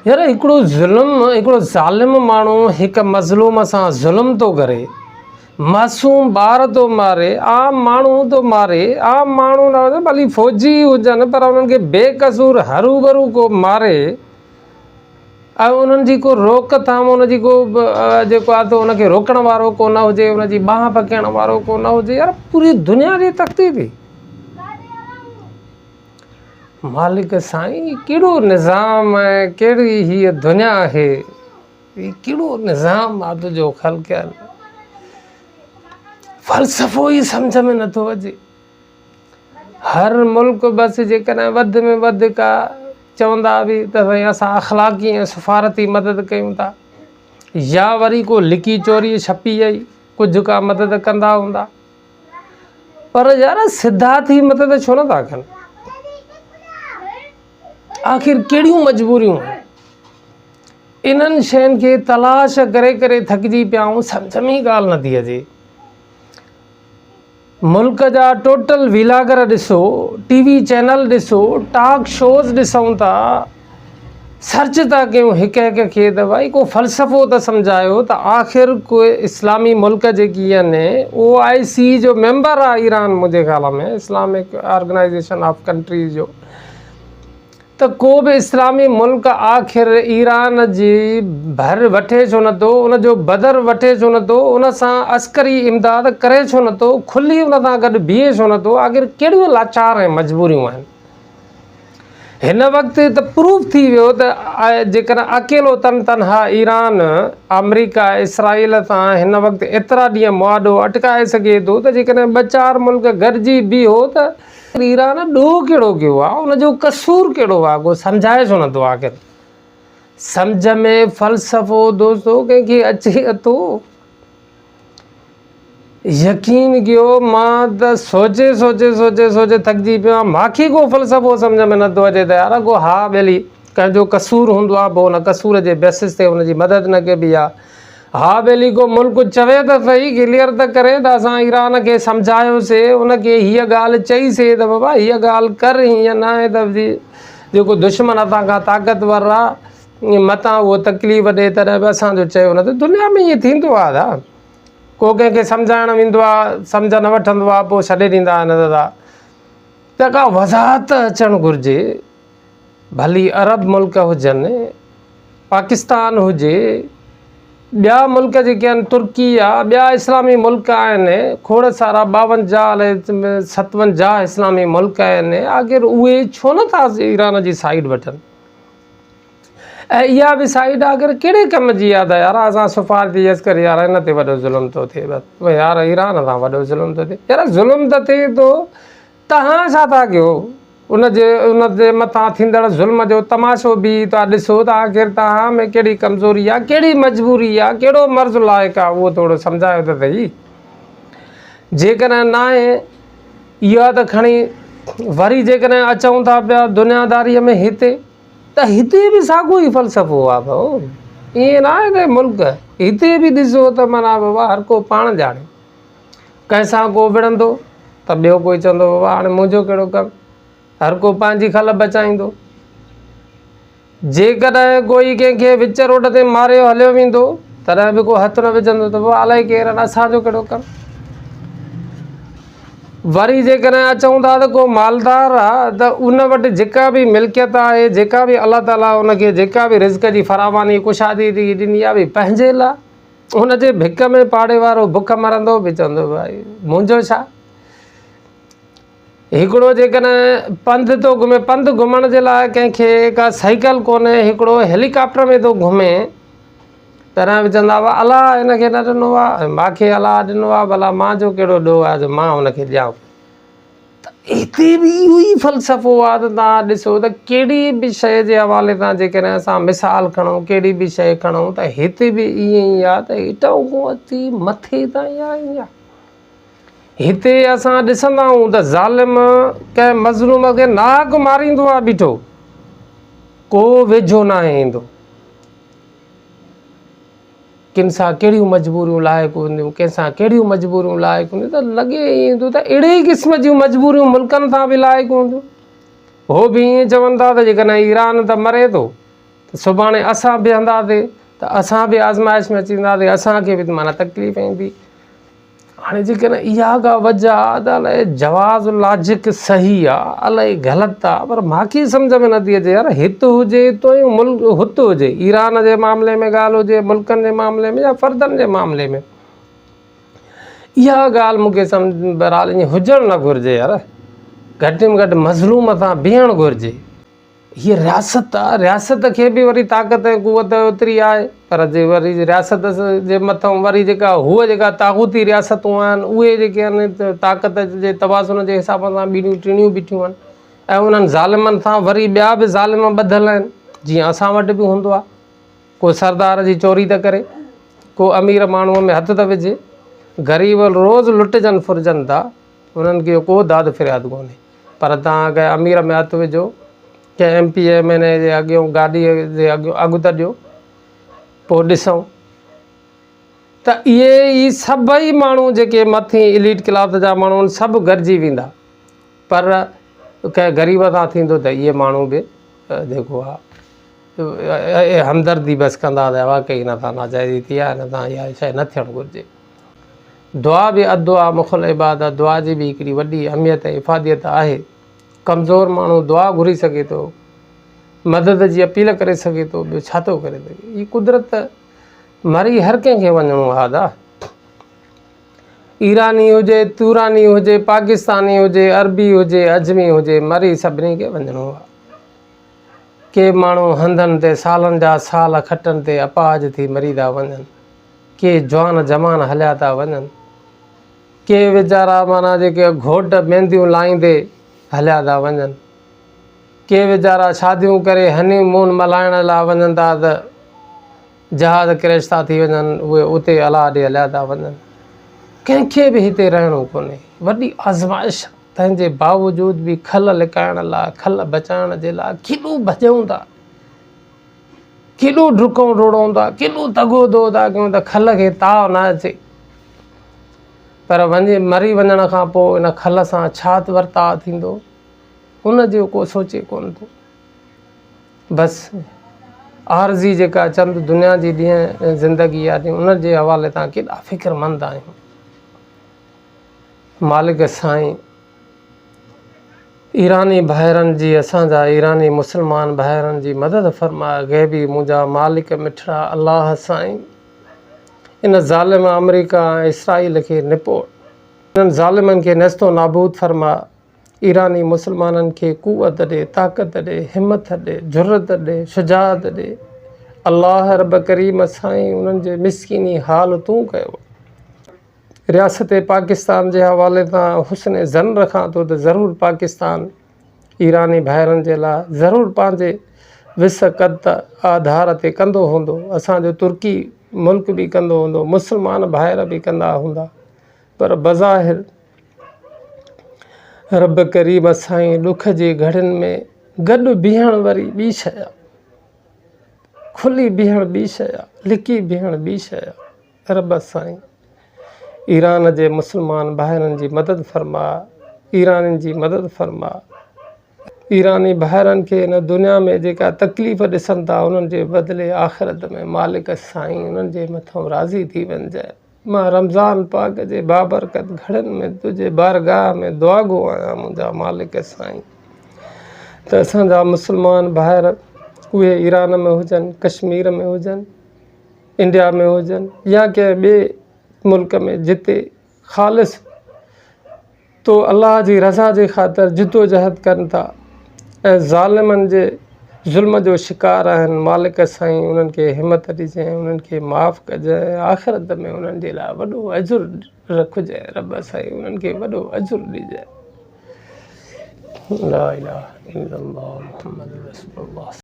यार हिकिड़ो ज़ालिम माण्हू हिकु मज़लूम सां ज़ुल्म थो करे, मासूम ॿार थो मारे, आम माण्हू थो मारे, आम माण्हू न हुजे भली फ़ौजी हुजनि पर उन्हनि खे बेक़सूर हरू भरू को मारे ऐं उन्हनि जी को रोकथाम, उनजी को जेको आहे त उनखे रोकण वारो कोन हुजे, उनजी बांह पकड़ण वारो कोन हुजे। यार पूरी दुनिया जी तकती थी। मालिक साईं कहिड़ो निज़ाम आहे, कहिड़ी हीअ दुनिया आहे, कहिड़ो निज़ाम आहे तुंहिंजो ख़लक़ियल, फ़लसफ़ो ई सम्झ में नथो अचे। हर मुल्क बसि जेकॾहिं वधि में वधि का चवंदा बि त भई असां अख़लाक़ी ऐं सफ़ारती मदद कयूं था, या वरी को लिकी चोरी छपी आई कुझु का मदद कंदा हूंदा, पर यार सिधा थी मदद छो नथा कनि? आख़िर कहिड़ियूं मजबूरियूं आहिनि? इन्हनि शयुनि खे तलाश करे करे थकिजी पिया आहियूं, सम्झ में ई ॻाल्हि नथी अचे। मुल्क जा टोटल विलागर ॾिसो, टीवी चैनल ॾिसो, टॉक शोज़ ॾिसूं था, सर्च था कयूं हिक हिक खे त भई को फ़लसफ़ो त सम्झायो त आख़िर कोई इस्लामी मुल्क जेकी आहिनि OIC जो मेंबर आहे ईरान, मुंहिंजे ख़्याल में इस्लामिक ऑर्गेनाइज़ेशन ऑफ कंट्रीज़ जो, त को बि इस्लामी मुल्क आख़िर ईरान जी भर वठे छो नथो, उनजो बदर वठे छो नथो, उन सां अस्करी इमदाद करे छो नथो, खुली उन सां गॾु बीहे छो नथो? आख़िर कहिड़ियूं लाचार ऐं मजबूरियूं आहिनि? हिन वक़्तु त प्रूफ थी वियो त जेकॾहिं अकेलो तनहा ईरान अमेरिका इसराइल सां हिन वक़्तु एतिरा ॾींहं मुआदो अटकाए सघे थो, त जेकॾहिं ॿ चारि मुल्क गॾिजी बीहो त ईरान ॾोह कहिड़ो कयो आहे, उनजो कसूर कहिड़ो आहे, को सम्झाए छो नथो? आख़िर सम्झ में फ़लसफ़ो दोस्तो कंहिंखे अचे थो? यकीन कयो मां त सोचे सोचे सोचे सोचे थकिजी पियो आहियां, मूंखे को फ़लसफ़ो सम्झ में नथो अचे त यार को हा भली कंहिंजो कसूर हूंदो आहे, पोइ उन कसूर जे बेसिस ते उनजी मदद न कबी आहे। हा भली को मुल्क चवे त सही, क्लियर त करे त असां ईरान खे सम्झायोसीं, उनखे हीअ ॻाल्हि चईसीं त बाबा हीअ ॻाल्हि कर, हीअं न आहे त जेको दुश्मन असां खां ताक़तवर आहे मतां उहो तकलीफ़ ॾिए तॾहिं बि असांजो चयो न। त दुनिया में ईअं थींदो आहे दादा, को कंहिंखे सम्झाइण वेंदो आहे, सम्झ न वठंदो आहे, पोइ छॾे ॾींदा आहिनि दादा। त का वज़ाहत अचणु घुरिजे, भली अरब मुल्क हुजनि, पाकिस्तान हुजे, ॿिया मुल्क जेके आहिनि, तुर्की आहे, ॿिया इस्लामी मुल्क आहिनि, खोड़ सारा 52 57 इस्लामी मुल्क आहिनि, आख़िर उहे छो नथा ईरान जी साइड वठनि? ऐं इहा बि साइड आख़िर कहिड़े कम जी आहे? त यार असां सिफ़ारती अस्कर यार हिन ते वॾो ज़ुल्म थो थिए, बसि यार ईरान सां वॾो ज़ुल्म थो थिए। यार ज़ुल्म त थिए थो, तव्हां छा था कयो? उन जे मथां थींदड़ ज़ुल्म जो तमाशो बि था ॾिसो त आख़िर तव्हां में कहिड़ी कमज़ोरी आहे, कहिड़ी मजबूरी आहे, कहिड़ो मर्ज़ु लाइक़ु आहे, उहो थोरो सम्झायो त सही। जेकॾहिं न आहे इहा त खणी वरी जेकॾहिं अचूं था पिया दुनियादारीअ में हिते, त हिते बि साॻियो ई फ़लसफ़ो आहे भाऊ। ईअं न आहे त मुल्क हिते बि ॾिसो त माना बाबा हर को पाण ॼाणे, कंहिंसां को विढ़ंदो त ॿियो कोई चवंदो बाबा हाणे मुंहिंजो कहिड़ो कमु, हर को पंहिंजी खल बचाईंदो। जेकॾहिं कोई कंहिंखे विच रोड ते मारियो हलियो वेंदो तॾहिं बि को हथु न विझंदो त पोइ अलाए केरु आहे, असांजो कहिड़ो कमु। वरी जेकॾहिं अचूं था त को मालदार आहे त उन वटि जेका बि मिल्कियत आहे, जेका बि अलाह ताला उनखे जेका बि रिज़्क़ जी फरावानी कुशादी थी ॾिनी आहे, बि पंहिंजे लाइ, उनजे भिक में पाड़े वारो बुख मरंदो बि चवंदो भाई मुंहिंजो छा। हिकिड़ो जेकॾहिं पंधु थो घुमे, पंधु घुमण जे लाइ कंहिंखे का साइकिल कोन्हे, हिकिड़ो हेलीकॉप्टर में थो घुमे, तॾहिं बि चवंदा हुआ अलाह हिनखे न ॾिनो आहे, मूंखे अलाह ॾिनो आहे, भला मुंहिंजो कहिड़ो ॾोह आहे जो मां हुनखे ॾियां। त हिते बि इहो ई फ़लसफ़ो आहे त तव्हां ॾिसो त कहिड़ी बि शइ जे हवाले सां जेकॾहिं असां मिसाल खणूं, कहिड़ी बि शइ खणूं, त हिते बि ईअं ई आहे त हितां खां अची मथे ताईं आहे। हिते असां ॾिसंदा आहियूं त ज़ालिम कंहिं मज़लूम खे नाक मारींदो आहे बीठो, को वेझो न आहे ईंदो। किन सां कहिड़ियूं मजबूरियूं लाइक़ु हूंदियूं, कंहिंसां कहिड़ियूं मजबूरियूं लाइक़ु हूंदियूं, त लॻे ईंदो त अहिड़े ई क़िस्म जूं मजबूरियूं मुल्कनि सां बि लाइक़ु हूंदियूं। हो बि ईअं चवनि था त जेकॾहिं ईरान त मरे थो सुभाणे असां बीहंदासीं त असां बि आज़माइश में अची वेंदासीं, असांखे बि माना तकलीफ़ ईंदी। हाणे जेकॾहिं इहा का वजह आहे त अलाए जवाज़ लॉजिक सही आहे अलाए ग़लति आहे, पर मूंखे सम्झ में नथी अचे यार। हिते हुजे तो ई मुल्क हुते हुजे, ईरान जे मामले में ॻाल्हि हुजे, मुल्कनि जे मामले में या फ़र्दनि जे मामले में, इहा ॻाल्हि मूंखे सम्झ बहरहाल ईअं हुजणु न घुरिजे यार। घटि में घटि मज़लूम सां बीहणु घुरिजे। हीअ रियासत आहे, रियासत खे बि वरी ताक़त ऐं कुवत ओतिरी आहे, पर जे वरी रियासत जे मथां वरी जेका हूअ जेका ताक़ूती रियासतूं आहिनि उहे जेके आहिनि ताक़त जे तवाज़ुन जे हिसाब सां ॿीड़ियूं टीणियूं बीठियूं आहिनि, ऐं उन्हनि ज़ालिमनि सां वरी ॿिया बि ज़ालिम ॿधल आहिनि। जीअं असां वटि बि हूंदो आहे, को सरदार जी चोरी त करे, को अमीर माण्हूअ में हथु त विझे, ग़रीब रोज़ु लुटिजनि फुरिजनि था, उन्हनि खे को दाद फ़रियाद कोन्हे। पर तव्हां कंहिं अमीर में हथु विझो, कंहिं MP MLA जे अॻियां गाॾीअ जे अॻु त ॾियो, पोइ ॾिसूं त इहे ई सभई माण्हू जेके मथे इलीट क्लास जा माण्हू आहिनि सभु गॾिजी वेंदा, पर कंहिं ग़रीब सां थींदो त इहे माण्हू बि जेको आहे हमदर्दी बसि कंदा त वाक़ई हिन सां नाजाइज़ी थी आहे, हिन सां इहा शइ न थियणु घुरिजे। दुआ बि अदुआ मुख़ल इबादत, दुआ जी बि हिकिड़ी वॾी अहमियत ऐं इफ़ादियत आहे। कमज़ोर माण्हू दुआ घुरी सघे थो, मदद जी अपील करे सघे थो, ॿियो छा थो करे सघे। हीअ कुदरत मरी हर कंहिंखे वञिणो आहे दा, ईरानी हुजे, तुरानी हुजे, पाकिस्तानी हुजे, अरबी हुजे, अजमी हुजे, मरी सभिनी खे वञिणो आहे। के माण्हू हंधनि ते सालनि जा साल खटनि ते अपाहज थी मरी था वञनि, के जवान जमान हलिया था वञनि, के वीचारा माना जेके घोट मेहंदियूं लाहींदे हलिया था वञनि, के वीचारा शादियूं करे हनीमून मल्हाइण लाइ वञनि था त जहाज़ क्रैश था थी वञनि, उहे उते अलाह ॾे हलिया था वञनि। कंहिंखे बि हिते रहणो कोन्हे, वॾी आज़माइश। तंहिंजे बावजूदि बि खल लिकाइण लाइ, खल बचाइण जे लाइ केॾो भॼूं था, केॾो डुकूं डोड़ूं था, केॾो तगो दो था कयूं त खल खे ताव न अचे। पर मरी वञण खां पोइ इन खल सां छा वर्ताव थींदो उन जो को सोचे कोन थो। बसि आरज़ी जेका चंद दुनिया जी ॾींहं ज़िंदगी आहे उन जे हवाले तां केॾा फ़िक्रमंद आहियूं। मालिक साईं ईरानी भाइरनि जी, असांजा ईरानी मुस्लमान भाइरनि जी मदद फ़रमाए। ग़ैबी मुंहिंजा मालिक मिठड़ा अलाह साईं, इन ज़ालिम अमरीका ऐं इसराईल खे निपोड़, इन्हनि ज़ालिमनि खे नस्तो नाबूद फ़रमा। ईरानी मुस्लमाननि खे कुवत ॾे, ताक़त ॾे, हिमत ॾे, जुरत ॾे, शुजात ॾे। अलाह रब करीम साईं उन्हनि जे मिसकिनी हाल तूं कयो। रियासत पाकिस्तान जे हवाले तां हुस्न ज़न रखां थो त ज़रूरु पाकिस्तान ईरानी भाइरनि जे लाइ ज़रूरु पंहिंजे विस क़द आधार ते कंदो हूंदो। असांजो तुर्की मुल्क बि कंदो हूंदो, मुस्लमान भाइर बि कंदा हूंदा, पर बज़ाहिर रब करीम साईं ॾुख जी घड़ियुनि में गॾु बीहणु वरी ॿी शइ आहे, खुली बीहणु ॿी शइ आहे, लिकी बीहणु ॿी शइ आहे। रब साईं ईरान जे मुस्लमान भाइरनि जी मदद फ़रमा, ईराननि जी मदद फ़रमा। ईरानी भाइरनि खे हिन दुनिया में जेका तकलीफ़ ॾिसनि था उन्हनि जे बदिले आख़िरत में मालिक साईं उन्हनि जे मथां राज़ी थी वञिजांइ। मां रमज़ान पाक जे बाबरकत घड़नि में तुंहिंजे बारगाह में दुआ गो आहियां मुंहिंजा मालिक साईं त असांजा मुस्लमान भाइर उहे ईरान में हुजनि, कश्मीर में हुजनि, इंडिया में हुजनि या कंहिं ॿिए मुल्क में जिते ख़ालिस तो अलाह जी रज़ा जे ख़ातिर जिदोजहद कनि था ऐं ज़ालिमनि जे ज़ुल्म जो शिकार आहिनि, मालिक साईं उन्हनि खे हिमत ॾिजांइ, उन्हनि खे माफ़ु कजांइ, आख़िरत में उन्हनि जे लाइ वॾो अजुर रखजांइ। रब साईं उन्हनि खे वॾो अजुर ॾिजांइ। ला इलाहा इल्लल्लाह मुहम्मद रसूलुल्लाह।